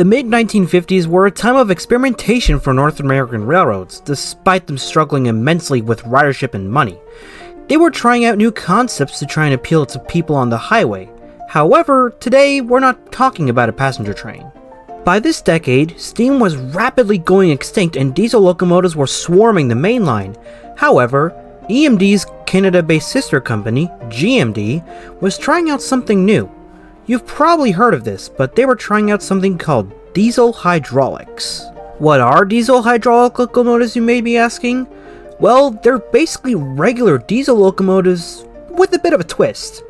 The mid-1950s were a time of experimentation for North American railroads, despite them struggling immensely with ridership and money. They were trying out new concepts to try and appeal to people on the highway. However, today we're not talking about a passenger train. By this decade, steam was rapidly going extinct and diesel locomotives were swarming the main line. However, EMD's Canada-based sister company, GMD, was trying out something new. You've probably heard of this, but they were trying out something called diesel hydraulics. What are diesel hydraulic locomotives, you may be asking? Well, they're basically regular diesel locomotives with a bit of a twist.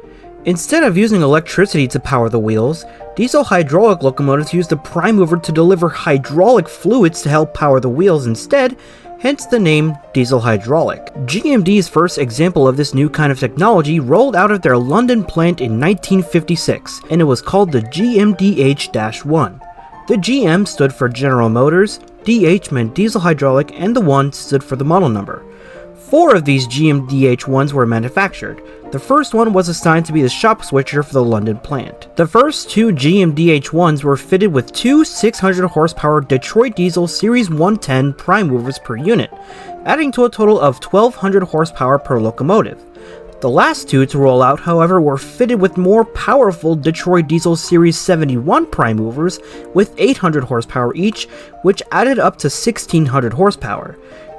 Instead of using electricity to power the wheels, diesel hydraulic locomotives use the prime mover to deliver hydraulic fluids to help power the wheels instead, hence the name diesel hydraulic. GMD's first example of this new kind of technology rolled out of their London plant in 1956, and it was called the GMDH-1. The GM stood for General Motors, DH meant diesel hydraulic, and the 1 stood for the model number. 4 of these GMDH-1s were manufactured. The first one was assigned to be the shop switcher for the London plant. The first 2 GMDH-1s were fitted with 2 600 horsepower Detroit Diesel Series 110 prime movers per unit, adding to a total of 1200 horsepower per locomotive. The last 2 to roll out, however, were fitted with more powerful Detroit Diesel Series 71 prime movers with 800 horsepower each, which added up to 1600 horsepower.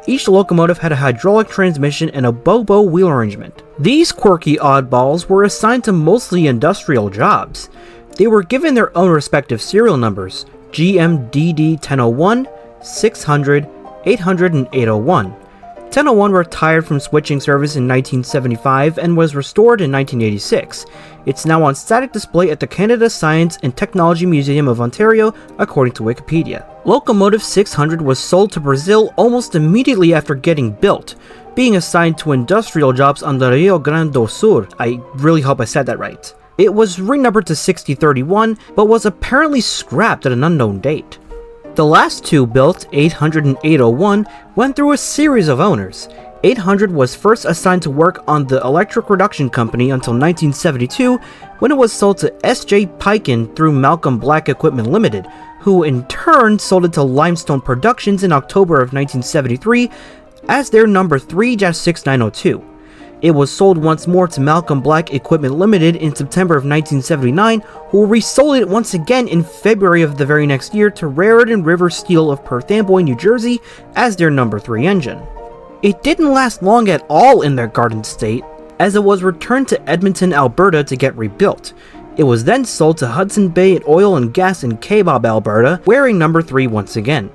Each locomotive had a hydraulic transmission and a bobo wheel arrangement. These quirky oddballs were assigned to mostly industrial jobs. They were given their own respective serial numbers: GMDD 1001, 600, 800, and 801. 1001 retired from switching service in 1975 and was restored in 1986. It's now on static display at the Canada Science and Technology Museum of Ontario, according to Wikipedia. Locomotive 600 was sold to Brazil almost immediately after getting built, being assigned to industrial jobs on the Rio Grande do Sul. I really hope I said that right. It was renumbered to 6031, but was apparently scrapped at an unknown date. The last 2 built, 800 and 801, went through a series of owners. 800 was first assigned to work on the Electric Reduction Company until 1972, when it was sold to S.J. Paikin through Malcolm Black Equipment Limited, who in turn sold it to Limestone Productions in October of 1973 as their number 3-6902. It was sold once more to Malcolm Black Equipment Limited in September of 1979, who resold it once again in February of the very next year to Raritan River Steel of Perth Amboy, New Jersey as their number 3 engine. It didn't last long at all in their garden state, as it was returned to Edmonton, Alberta to get rebuilt. It was then sold to Hudson Bay Oil and Gas in Kaybob, Alberta, wearing number 3 once again.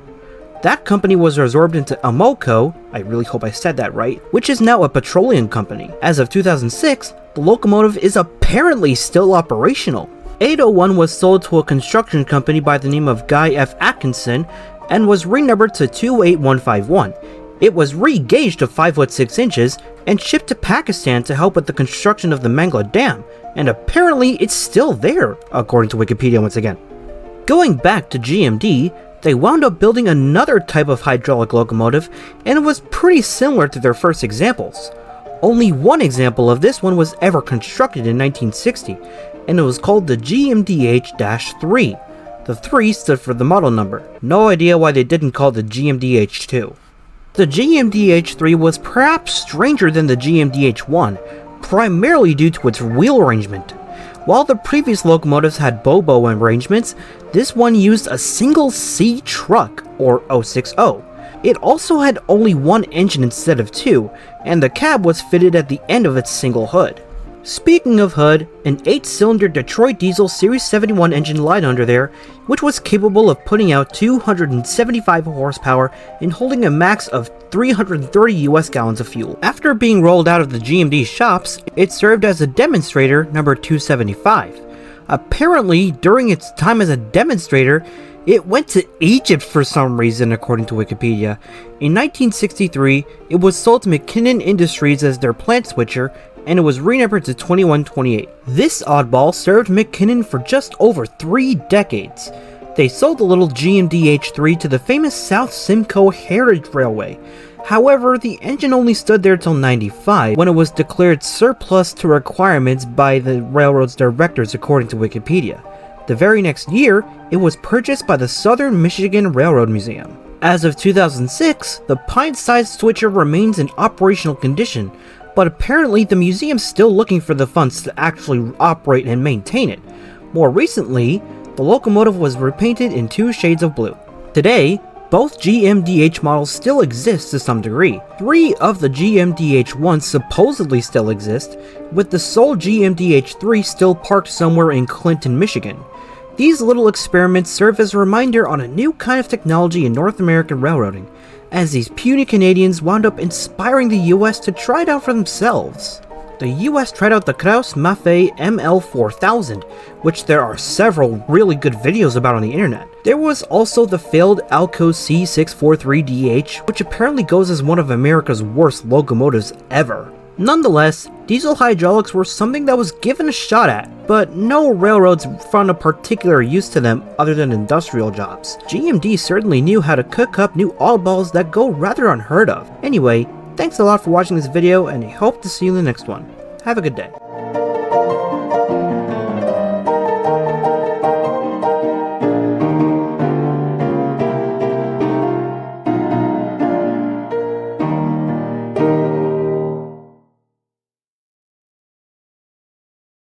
That company was absorbed into Amoco, I really hope I said that right, which is now a petroleum company. As of 2006, the locomotive is apparently still operational. 801 was sold to a construction company by the name of Guy F. Atkinson and was renumbered to 28151. It was re-gauged to 5 foot 6 inches and shipped to Pakistan to help with the construction of the Mangla Dam, and apparently it's still there, according to Wikipedia once again. Going back to GMD, they wound up building another type of hydraulic locomotive, and it was pretty similar to their first examples. Only one example of this one was ever constructed in 1960, and it was called the GMDH-3. The 3 stood for the model number. No idea why they didn't call the GMDH-2. The GMDH-3 was perhaps stranger than the GMDH-1, primarily due to its wheel arrangement. While the previous locomotives had bobo arrangements, this one used a single C truck, or 060. It also had only 1 engine instead of 2, and the cab was fitted at the end of its single hood. Speaking of hood, an 8-cylinder Detroit Diesel Series 71 engine lied under there, which was capable of putting out 275 horsepower and holding a max of 330 US gallons of fuel. After being rolled out of the GMD shops, it served as a demonstrator number 275. Apparently, during its time as a demonstrator, it went to Egypt for some reason, according to Wikipedia. In 1963, it was sold to McKinnon Industries as their plant switcher, and it was renumbered to 2128. This oddball served McKinnon for just over 3 decades. They sold the little GMDH-3 to the famous South Simcoe Heritage Railway. However, the engine only stood there till 95, when it was declared surplus to requirements by the railroad's directors, according to Wikipedia. The very next year, it was purchased by the Southern Michigan Railroad Museum. As of 2006, the pint-sized switcher remains in operational condition, but apparently the museum's still looking for the funds to actually operate and maintain it. More recently, the locomotive was repainted in 2 shades of blue. Today, both GMDH models still exist to some degree. 3 of the GMDH1s supposedly still exist, with the sole GMDH3 still parked somewhere in Clinton, Michigan. These little experiments serve as a reminder on a new kind of technology in North American railroading, as these puny Canadians wound up inspiring the US to try it out for themselves. The US tried out the Krauss-Maffei ML4000, which there are several really good videos about on the internet. There was also the failed Alco C643DH, which apparently goes as one of America's worst locomotives ever. Nonetheless, diesel hydraulics were something that was given a shot at, but no railroads found a particular use to them other than industrial jobs. GMD certainly knew how to cook up new oddballs that go rather unheard of. Anyway, thanks a lot for watching this video, and I hope to see you in the next one. Have a good day.